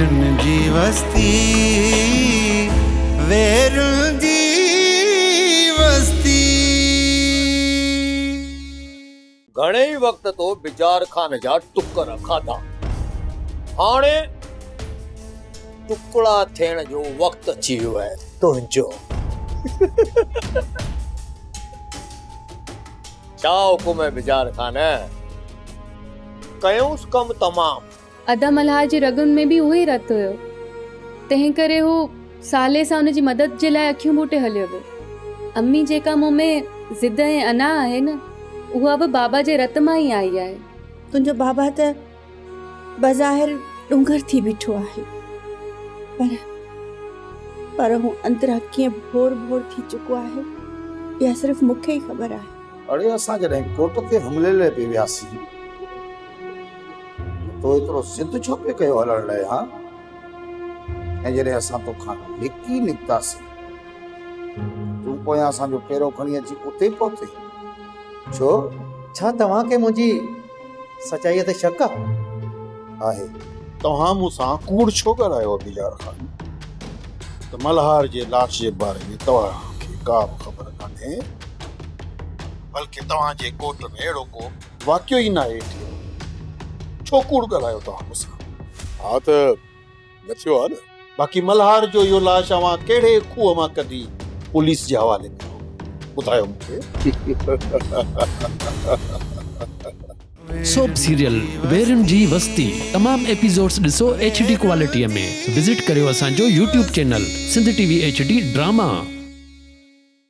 वेरुन जी वस्ती, वेरुन जी वस्ती। घणे वक्त तो बिजार खान जा टुकर खाधा, हाणे टुकड़ा थियण जो वक्त अची वियो आहे तुंहिंजो। छा हुकुम है बिजार खान, कयूंस कम तमाम। अदा मल्हार जे रगुनि में बि उहो ई रत हुयो, तंहिं करे हू साले सां हुनजी मदद जे लाइ अखियूं बूटे हलियो वियो। अम्मी जेका मूं में ज़िद ऐं अना आहे न, उहा बि बाबा जे रत मां ई आई आहे। तुंहिंजो बाबा त बज़ाहिर डूंगर थी बीठो आहे, पर हू अंदरां कीअं भोर भोर थी चुको आहे, इहा सिर्फ़ मूंखे ई ख़बर आहे। अड़े असां जॾहिं कोट ते हमले लाइ पे वियासीं तो एतिरो सिद्ध छो पे कयो हलण लाइ? हा, ऐं जॾहिं असां तोखां लिकी निकितासीं तूं पोयां असांजो पेरो खणी अची उते पहुते। छो? छा तव्हांखे मुंहिंजी सचाईअ ते शक आहे? तव्हां मूंसां कूड़ छो ॻाल्हायो बिजार खान? त मल्हार जे लाश जे बारे में तव्हांखे का बि ख़बर कान्हे, बल्कि तव्हांजे कोट में अहिड़ो को वाक़ियो ई न आहे थियो। छो कूड़ ॻाल्हायो तव्हां मूंसां? हा त न थियो आहे न। बाक़ी मल्हार जो इहो लाश अवां कहिड़े खूह मां कढी पुलिस जे हवाले कयो, ॿुधायो मूंखे। सोप सीरियल वेरुन जी वस्ती तमाम एपिसोड्स ॾिसो HD क्वालिटीअ में। विज़िट करियो असांजो YouTube channel Sindh TV HD drama.